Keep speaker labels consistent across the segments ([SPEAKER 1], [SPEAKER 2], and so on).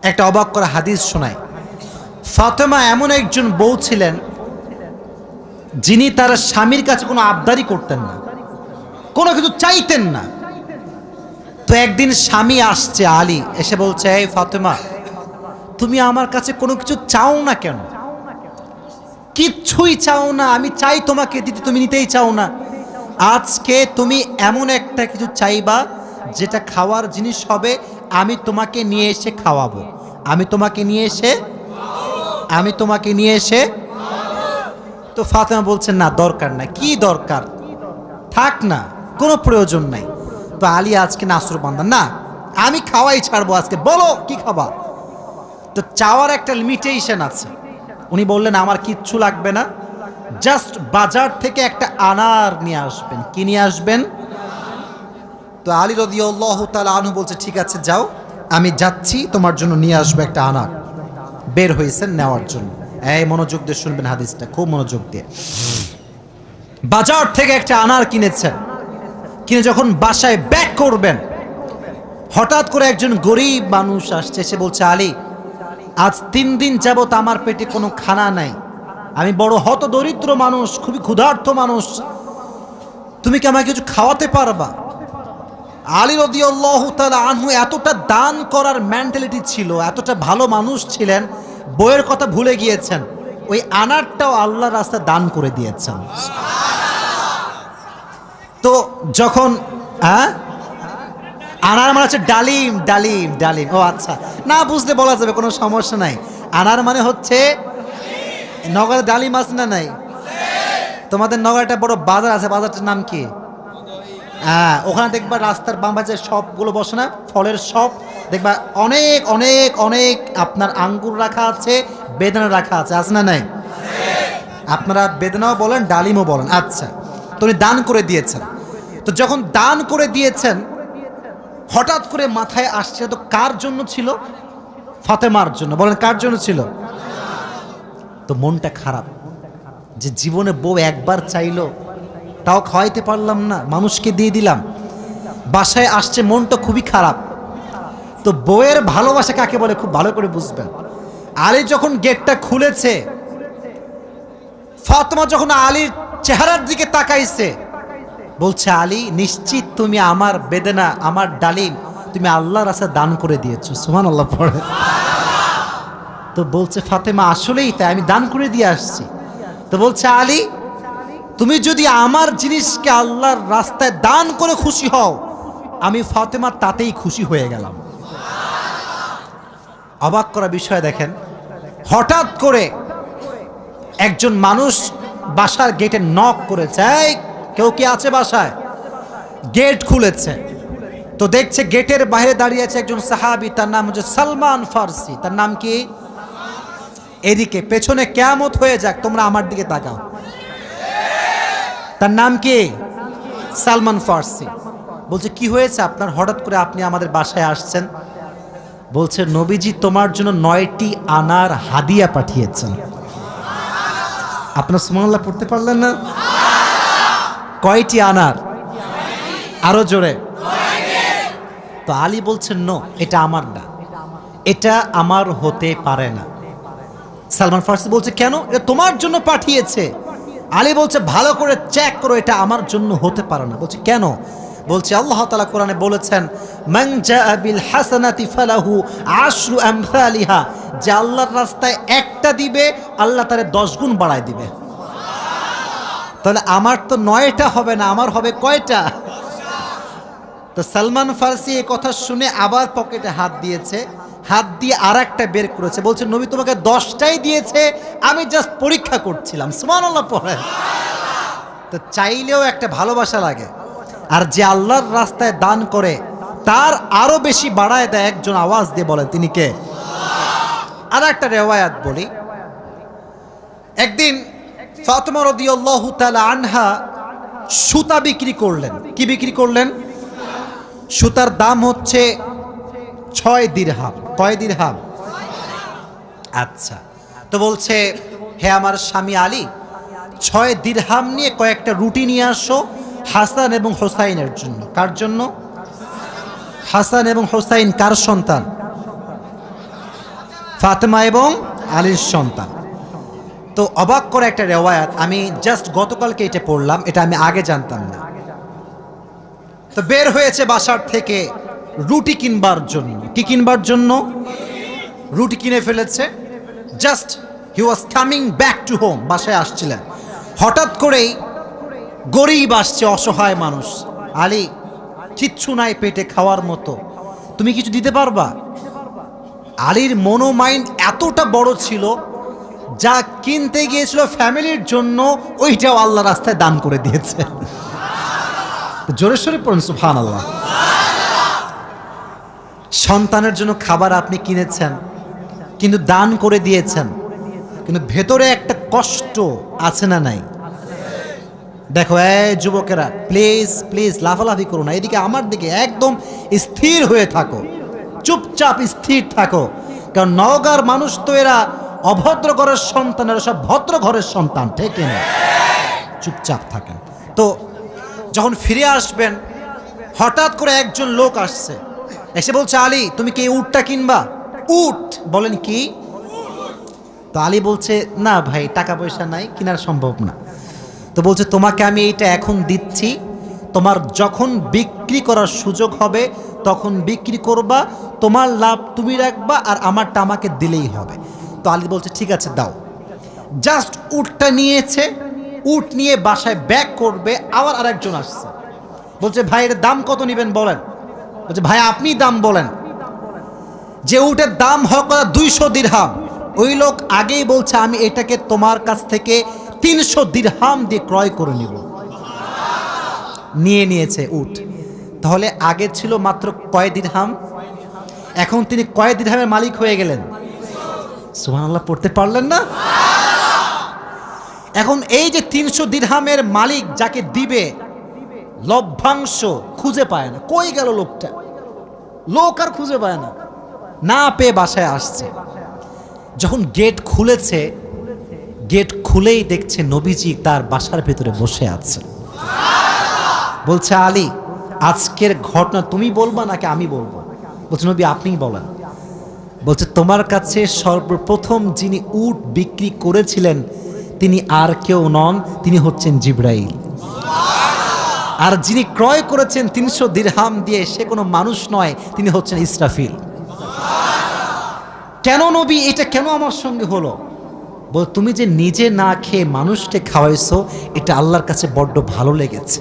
[SPEAKER 1] একটা অবাক করা হাদিস শোনায়। ফাতেমা এমন একজন বউ ছিলেন যিনি তার স্বামীর কাছে কোনো আবদারি করতেন না, কোনো কিছু চাইতেন না। তো একদিন স্বামী আসছে আলী, এসে বলছে, এই ফাতেমা, তুমি আমার কাছে কোনো কিছু চাও না কেন? কিচ্ছুই চাও না, আমি চাই তোমাকে দিতে, তুমি নিতেই চাও না। আজকে তুমি এমন একটা কিছু চাইবা যেটা খাওয়ার জিনিস হবে, আমি তোমাকে নিয়ে এসে খাওয়াবো, আমি তোমাকে নিয়ে এসে। তো ফাতেমা বলছেন, না দরকার নাই। কি দরকার, থাক না, কোনো প্রয়োজন নাই। তো আলী আজকে নাসরবান্দা, না আমি খাওয়াই ছাড়বো আজকে, বলো কি খাবা। তো চাওয়ার একটা লিমিটেশন আছে। উনি বললেন, আমার কিচ্ছু লাগবে না, জাস্ট বাজার থেকে একটা আনার নিয়ে আসবেন। কি নিয়ে আসবেন? তো আলী রাদিয়াল্লাহু তাআলা আনহু বলছে, ঠিক আছে যাও, আমি যাচ্ছি, তোমার জন্য নিয়ে আসবো একটা আনার। বের হয়েছেন নেওয়ার জন্য। এই মনোযোগ দিয়ে শুনবেন হাদিসটা, খুব মনোযোগ দিয়ে। বাজার থেকে একটা আনার কিনেছেন, কিনে যখন বাসায় ব্যাক করবেন, হঠাৎ করে একজন গরিব মানুষ আসছে, সে বলছে, আলী, আজ 3 দিন যাবত আমার পেটে কোনো খানা নাই, আমি বড় হতদরিদ্র মানুষ, খুবই ক্ষুধার্ত মানুষ, তুমি কি আমাকে কিছু খাওয়াতে পারবা? আলী রাদিয়াল্লাহু তাআলা আনহু এতটা দান করার মেন্টালিটি ছিল, এতটা ভালো মানুষ ছিলেন, বইয়ের কথা ভুলে গিয়েছেন, ওই আনারটাও আল্লাহর রাস্তায় দান করে দিয়েছেন। তো যখন আনার মানে হচ্ছে ডালিম, ডালিম, ডালিম। ও আচ্ছা, না বুঝলে বলা যাবে, কোনো সমস্যা নাই। আনার মানে হচ্ছে, নগরে ডালিম আছে না নাই? তোমাদের নগরে একটা বড় বাজার আছে, বাজারটার নাম কি? ওখানে দেখবা রাস্তার বাম পাশে সবগুলো বসে না, ফলের সব দেখবা, অনেক অনেক অনেক আপনার আঙ্গুর রাখা আছে, বেদানা রাখা আছে, আছে না নাই? আপনারা বেদানাও বলেন, ডালিমও বলেন। আচ্ছা, তো উনি দান করে দিয়েছেন। তো যখন দান করে দিয়েছেন, হঠাৎ করে মাথায় আসছে, তো কার জন্য ছিল? ফাতেমার জন্য। বলেন, কার জন্য ছিল? তো মনটা খারাপ যে জীবনে বউ একবার চাইলো, তাও খাওয়াইতে পারলাম না, মানুষকে দিয়ে দিলাম। বাসায় আসছে, মনটা খুবই খারাপ। তো বউয়ের ভালোবাসা কাকে বলে খুব ভালো করে বুঝবেন। আলী যখন গেটটা খুলেছে, ফাতেমা যখন আলীর চেহারার দিকে তাকাইছে, বলছে, আলী, নিশ্চিত তুমি আমার বেদনা, আমার ডালিম তুমি আল্লাহর রাস্তায় দান করে দিয়েছো। সুবহানাল্লাহ পড়ে। তো বলছে ফাতেমা, আসলেই তাই, আমি দান করে দিয়ে আসছি। তো বলছে, আলী, তুমি যদি আমার জিনিসকে আল্লাহর রাস্তায় দান করে খুশি হও, আমি ফাতেমা তাতেই খুশি হয়ে গেলাম। অবাক করা বিষয় দেখেন, হঠাৎ করে একজন মানুষ বাসার গেটে নক করেছে, এই কেউ কি আছে বাসায়? গেট খুলেছে, তো দেখছে গেটের বাইরে দাঁড়িয়ে আছে একজন সাহাবী, তার নাম হচ্ছে সালমান ফারসি। তার নাম কি? এদিকে পেছনে কিয়ামত হয়ে যাক, তোমরা আমার দিকে তাকাও। তার নাম কি? সালমান ফারসি। বলছে, কি হয়েছে আপনার, হঠাৎ করে আপনি আমাদের বাসায় আসছেন? বলছে, নবীজি তোমার জন্য 9টি আনার হাদিয়া পাঠিয়েছেন। আপনার সুবহানাল্লাহ পড়তে পারলেন না? কয়টি আনার? আরো জোরে। তো আলী বলছেন, নো, এটা আমার না, এটা আমার হতে পারে না। সালমান ফারসি বলছে, কেন? এটা তোমার জন্য পাঠিয়েছে। আলী বলছে, ভালো করে চেক করো, এটা আমার জন্য হতে পারে না। বলছে, কেন? বলছে, আল্লাহ তাআলা কোরআনে বলেছেন, মান জাআ বিল হাসানাতি ফালাহু আশরু আমসালিহা, যে আল্লাহর রাস্তায় একটা দিবে, আল্লাহ তারে 10 গুণ বাড়ায় দিবে। তাহলে আমার তো 9টা হবে না, আমার হবে কয়টা? তো সালমান ফারসি এই কথা শুনে আবার পকেটে হাত দিয়েছে, হাত দিয়ে আর একটা বের করেছে, বলছে, নবী তোমাকে 10টাই দিয়েছে, আমি জাস্ট পরীক্ষা করছিলাম। সুবহানাল্লাহ পড়ে। তো চাইলেও একটা ভালোবাসা লাগে, আর যে আল্লাহর রাস্তায় দান করে তার আরো বেশি বাড়ায় দেয়। একজন আওয়াজ দিয়ে বলেন, তিনি কে? আর একটা রেওয়ায়াত বলি, একদিন ফাতেমা রাদিয়াল্লাহু তাআলা আনহা সুতা বিক্রি করলেন। কি বিক্রি করলেন? সুতার দাম হচ্ছে 6 দিরহাম। কয় দিরহাম? আচ্ছা, তো বলছে, হে আমার স্বামী আলী, 6 দিরহাম নিয়ে কয়েকটা রুটি নিয়ে আসো হাসান এবং হোসাইনের জন্য। কার জন্য? হাসান এবং হোসাইন কার সন্তান? ফাতেমা এবং আলীর সন্তান। তো অবাক করে একটা রেওয়ায়াত, আমি জাস্ট গতকালকে এটা পড়লাম, এটা আমি আগে জানতাম না। তো বের হয়েছে বাসার থেকে রুটি কিনবার জন্য। কি কিনবার জন্য? রুটি কিনে ফেলেছে। Just he was coming back to home, বাসায় আসছিলেন। হঠাৎ করেই গরিব আসছে, অসহায় মানুষ। আলী, কিচ্ছু নাই পেটে খাওয়ার মতো, তুমি কিছু দিতে পারবা? আলীর মনোমাইন্ড এতটা বড় ছিল, যা কিনতে গিয়েছিল ফ্যামিলির জন্য ওইটাও আল্লাহ রাস্তায় দান করে দিয়েছে। জোরে সোরে পড়ুন সুবহানাল্লাহ। সন্তানের জন্য খাবার আপনি কিনেছেন, কিন্তু দান করে দিয়েছেন, কিন্তু ভেতরে একটা কষ্ট আছে না নাই? দেখো এই যুবকেরা, প্লিজ প্লিজ লাফালাফি করো না, এদিকে আমার দিকে একদম স্থির হয়ে থাকো, চুপচাপ স্থির থাকো। কারণ নওগাঁর মানুষ তো এরা অভদ্র ঘরের সন্তান, এরা সব ভদ্র ঘরের সন্তান, ঠিক না? চুপচাপ থাকেন। তো যখন ফিরে আসবেন, হঠাৎ করে একজন লোক আসছে, এসে বলছে, আলী তুমি কি এই উটটা কিনবা? উট? বলেন কি? তো আলী বলছে, না ভাই, টাকা পয়সা নাই, কেনার সম্ভব না। তো বলছে, তোমাকে আমি এইটা এখন দিচ্ছি, তোমার যখন বিক্রি করার সুযোগ হবে তখন বিক্রি করবা, তোমার লাভ তুমি রাখবা, আর আমারটা আমাকে দিলেই হবে। তো আলী বলছে, ঠিক আছে দাও। জাস্ট উটটা নিয়েছে, উট নিয়ে বাসায় ব্যাক করবে, আবার আরেকজন আসছে, বলছে, ভাই এর দাম কত নেবেন বলেন? বলছে, ভাই আপনি দাম বলেন। যে উটের দাম হোক 200 দিরহাম, ওই লোক আগেই বলছে, আমি এটাকে তোমার কাছ থেকে 300 দিরহাম দিয়ে ক্রয় করে নিব। নিয়ে নিয়েছে উট। তাহলে আগে ছিল মাত্র কয় দিরহাম, এখন তিনি কয় দিরহামের মালিক হয়ে গেলেন? সুবহানাল্লাহ পড়তে পারলেন না? এখন এই যে 300 দিরহামের মালিক যাকে দিবে, লভ্যাংশ খুঁজে পায় না। কই গেল লোকটা? লোক আর খুঁজে পায় না, না পেয়ে বাসায় আসছে। যখন গেট খুলেছে, গেট খুলেই দেখছে নবীজি তার বাসার ভেতরে বসে আছে। বলছে, আলী আজকের ঘটনা তুমি বলবা নাকি আমি বলবো? বলছে, নবী আপনিই বলেন। বলছে, তোমার কাছে সর্বপ্রথম যিনি উট বিক্রি করেছিলেন তিনি আর কেউ নন, তিনি হচ্ছেন জিবরাইল। আর যিনি ক্রয় করেছেন 300 দিরহাম দিয়ে, সে কোনো মানুষ নয়, তিনি হচ্ছেন ইসরাফিল। কেন নবী, এটা কেন আমার সঙ্গে হলো? বল, তুমি যে নিজে না খেয়ে মানুষকে খাওয়াইছো, এটা আল্লাহর কাছে বড্ড ভালো লেগেছে।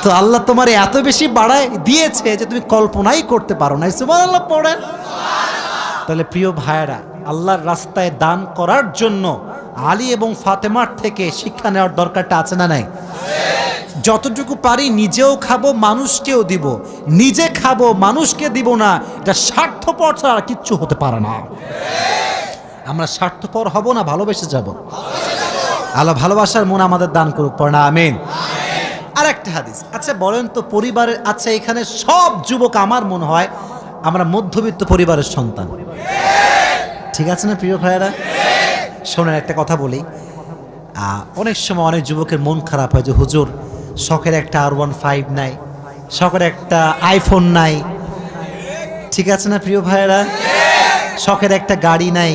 [SPEAKER 1] তো আল্লাহ তোমার এত বেশি বাড়ায় দিয়েছে যে তুমি কল্পনাই করতে পারো না। সুবহানাল্লাহ পড়েন। তাহলে প্রিয় ভাইয়েরা, আল্লাহর রাস্তায় দান করার জন্য আলী এবং ফাতেমার থেকে শিক্ষা নেওয়ার দরকারটা আছে না নাই? যতটুকু পারি নিজেও খাবো, মানুষকেও দিব। নিজে খাবো, মানুষকে দিব না, এটা স্বার্থপর ছাড়া কিচ্ছু হতে পারে না। আমরা স্বার্থপর হব না, ভালোবেসে যাব। আল্লাহ ভালোবাসার মন আমাদের দান করুক, পড়না আমিন। আর একটা হাদিস, আচ্ছা বলেন তো পরিবারের, আচ্ছা এখানে সব যুবক আমার মনে হয় আমরা মধ্যবিত্ত পরিবারের সন্তান, ঠিক আছে না প্রিয় ভাইয়েরা? শোনেন একটা কথা বলি, অনেক সময় অনেক যুবকের মন খারাপ হয় যে হুজুর শখের একটা R15 নাই, শখের একটা আইফোন নাই, ঠিক আছে না প্রিয় ভাইয়েরা? শখের একটা গাড়ি নাই,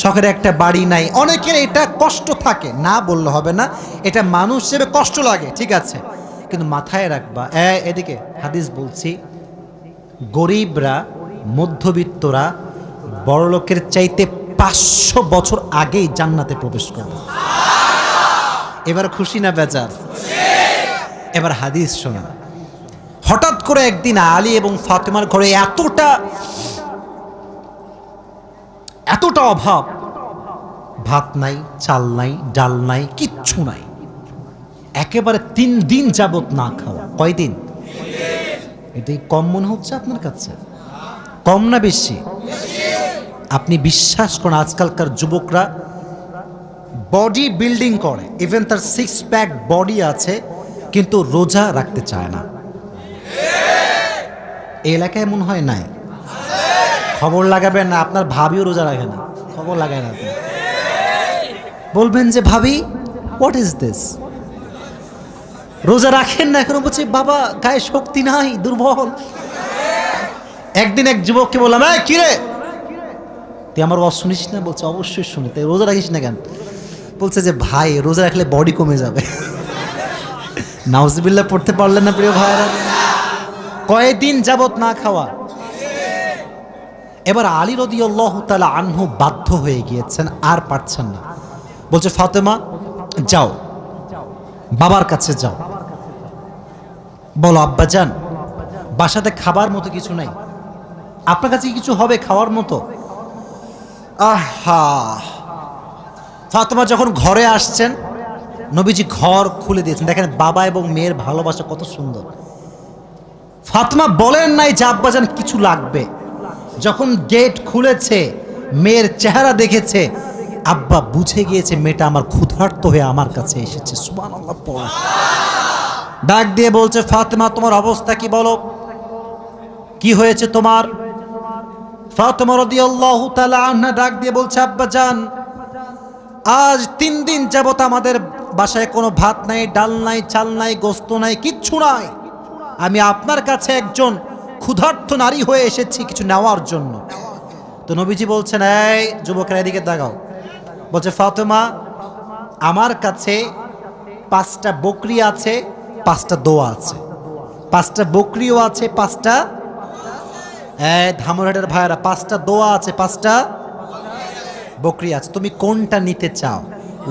[SPEAKER 1] শখের একটা বাড়ি নাই। অনেকের এটা কষ্ট থাকে, না বললে হবে না, এটা মানুষ হিসেবে কষ্ট লাগে, ঠিক আছে, কিন্তু মাথায় রাখবা, এদিকে হাদিস বলছি, গরিবরা, মধ্যবিত্তরা বড়লোকের চাইতে 500 বছর আগেই জান্নাতে প্রবেশ করবে। এবার খুশি না বেজার? এবার হাদিস শোনা। হঠাৎ করে একদিন আলী এবং ফাতেমার ঘরে এতটা অভাব, ভাত নাই, চাল নাই, ডাল নাই, কিচ্ছু নাই, একেবারে 3 দিন যাবত না খাওয়া। কয়দিন? এটাই কম মনে হচ্ছে আপনার কাছে? কম না বেশি? আপনি বিশ্বাস করেন, আজকালকার যুবকরা বডি বিল্ডিং করে, ইভেন তার 6 প্যাক বডি আছে, কিন্তু রোজা রাখতে চায় না। এই এলাকায় মনে হয় নাই? খবর লাগাবেন না, আপনার ভাবিও রোজা রাখে না, খবর লাগায় না। বলবেন যে ভাবি হোয়াট ইজ দিস, রোজা রাখেন না এখন? বলছে বাবা গায়ে শক্তি নাই, দুর্বল। একদিন এক যুবককে বললাম, কি রে তুই আমার ওয়াজ শুনিস না? বলছে অবশ্যই শুনি। তাই রোজা রাখিস না কেন? বলছে যে ভাই রোজা রাখলে বডি কমে যাবে। নাউজুবিল্লাহ পড়তে পারলেন না প্রিয় ভাইরা? কয়েকদিন যাবত না খাওয়া। এবার আলী রাদিয়াল্লাহু তাআলা আনহু বাধ্য হয়ে গিয়েছেন, আর পারছেন না। বলছে ফাতেমা যাও, বাবার কাছে যাও, বলো আব্বাজান বাসাতে খাবার মতো কিছু নাই, আপনার কাছে কিছু হবে খাওয়ার মতো? আহা, ফাতেমা যখন ঘরে আসছেন, নবীজি ঘর খুলে দিয়েছেন। দেখেন বাবা এবং মেয়ের ভালোবাসা কত সুন্দর। ফাতেমা বলেন নাই যে আব্বাজান কিছু লাগবে। যখন গেট খুলেছে, মেয়ের চেহারা দেখেছে, আব্বা বুঝে গিয়েছে মেয়েটা আমার ক্ষুধার্ত হয়ে আমার কাছে এসেছে। সুবহানাল্লাহ পড়া। ডাক দিয়ে বলছে ফাতেমা তোমার অবস্থা কি বলো, কি হয়েছে তোমার? ফাতেমা রাদিয়াল্লাহু তাআলা আনহা ডাক দিয়ে বলছে আব্বাজান আজ 3 দিন যাবত আমাদের বাসায় কোনো ভাত নাই, ডাল নাই, চাল নাই, গোস্ত নাই, কিচ্ছু নাই। আমি আপনার কাছে একজন ক্ষুধার্ত নারী হয়ে এসেছি কিছু নেওয়ার জন্য। তো নবীজি বলছেন এই যুবকেরা এদিকে তাকাও। বলছে ফাতেমা আমার কাছে 5টা বকরি আছে, 5টা দোয়া আছে। 5টা বকরিও আছে, 5টা ধামরাটের ভাইয়েরা 5টা দোয়া আছে, 5টা বকরি আছে। তুমি কোনটা নিতে চাও?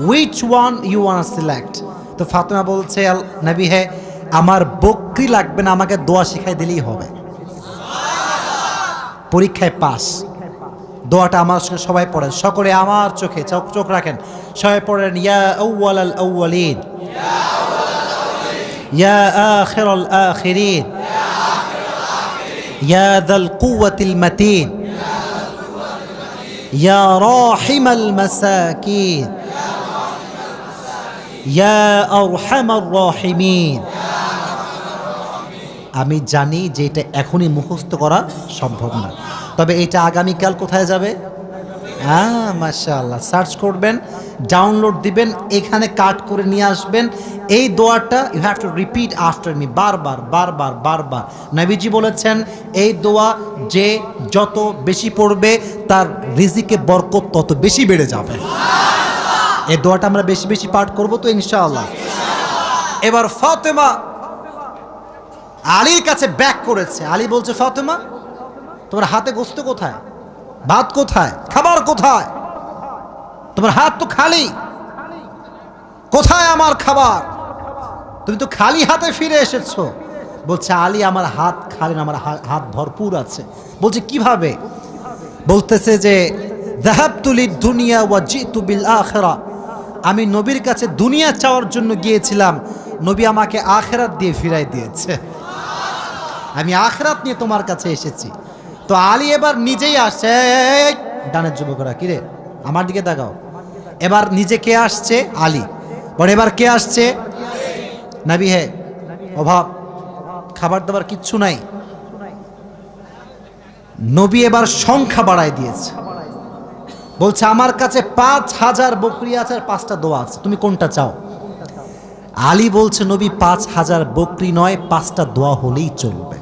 [SPEAKER 1] Which one you want select? তো ফাতেমা বলছে নবী হে আমার বকরি লাগবে না, আমাকে দোয়া শিখাই দিলেই হবে। পরীক্ষায় পাস। দোয়াটা আমার সঙ্গে সবাই পড়েন, সকলে আমার চোখে চোখ রাখেন, সবাই পড়েন ইয়া আউয়ালাল আউয়ালিন ইয়া আখিরাল আখিরিন ইয়া যাল কুওয়াতিল মাতিন ইয়া রাহিমাল মাসাকিন ইয়া আরহামার রাহিমিন। আমি জানি যে এটা এখনই মুখস্থ করা সম্ভব না, তবে এটা আগামীকাল কোথায় যাবে? মাশাআল্লাহ, সার্চ করবেন, ডাউনলোড দিবেন, এখানে কাট করে নিয়ে আসবেন। এই দোয়াটা you have to repeat after me, বারবার বারবার বারবার। নবীজি বলেছেন এই দোয়া যে যত বেশি পড়বে তার রিজিকে বরকত তত বেশি বেড়ে যাবে। এই দোয়াটা আমরা বেশি বেশি পাঠ করব তো ইনশাআল্লাহ। এবার ফাতেমা আলীর কাছে ব্যাক করেছে। আলী বলছে ফাতেমা তোমার হাতে গোস্ত কোথায়, ভাত কোথায়, খাবার কোথায়? তোমার হাত তো খালি, কোথায় আমার খাবার? তুমি তো খালি হাতে ফিরে এসেছো। বলছে আলী আমার হাত খালি না, আমার হাত ভরপুর আছে। বলছে কিভাবে? বলতেছে যে যাহাবতু লিদ দুনিয়া ওয়া জিতু বিল আখিরা, আমি নবীর কাছে দুনিয়া চাওয়ার জন্য গিয়েছিলাম, নবী আমাকে আখিরাত দিয়ে ফিরাই দিয়েছে। আমি আখিরাত নিয়ে তোমার কাছে এসেছি। তো আলী এবার নিজেই আসছে। ডানের যুবকরা কিরে আমার দিকে তাকাও। এবার নিজে কে আসছে? আলী। পরে এবার কে আসছে? নবী হে অভাব, খাবার দাবার কিচ্ছু নাই। নবী এবার সংখ্যা বাড়ায় দিয়েছে। বলছে আমার কাছে 5000 বকরি আছে আর 5টা দোয়া আছে, তুমি কোনটা চাও? আলী বলছে নবী 5000 বকরি নয়, 5টা দোয়া হলেই চলবে।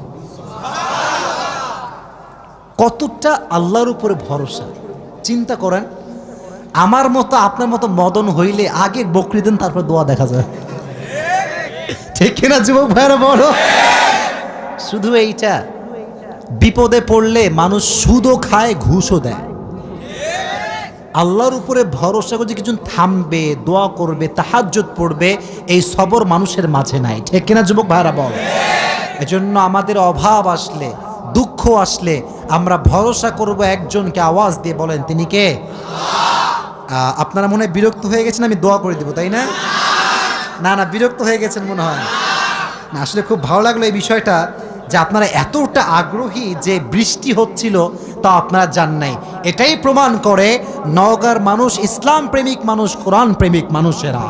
[SPEAKER 1] কতটা আল্লাহর উপরে ভরসা চিন্তা করেন। আমার মতো আপনার মতো মদন হইলে আগে বকরি দেন, তারপর দোয়া দেখা যায়। ঠিক কিনা যুবক ভাইরা বলো? শুধু এইটা, বিপদে পড়লে মানুষ সুদও খায়, ঘুষও দেয়। আল্লাহর উপরে ভরসা করে কিছু থামবে, দোয়া করবে, তাহাজ্জুদ পড়বে, এই সবর মানুষের মাঝে নাই। ঠিক কিনা যুবক ভাইরা বল? এজন্য আমাদের অভাব আসলে, দুঃখ আসলে আমরা ভরসা করব একজনকে। আওয়াজ দিয়ে বলেন তিনি কে? আপনারা মনে হয় বিরক্ত হয়ে গেছেন, আমি দোয়া করে দিব, তাই না? না না, বিরক্ত হয়ে গেছেন মনে হয় না। আসলে খুব ভালো লাগলো এই বিষয়টা যে আপনারা এতটা আগ্রহী যে বৃষ্টি হচ্ছিল তা আপনারা জান নাই। এটাই প্রমাণ করে নওগাঁর মানুষ ইসলাম প্রেমিক মানুষ, কোরআন প্রেমিক মানুষেরা।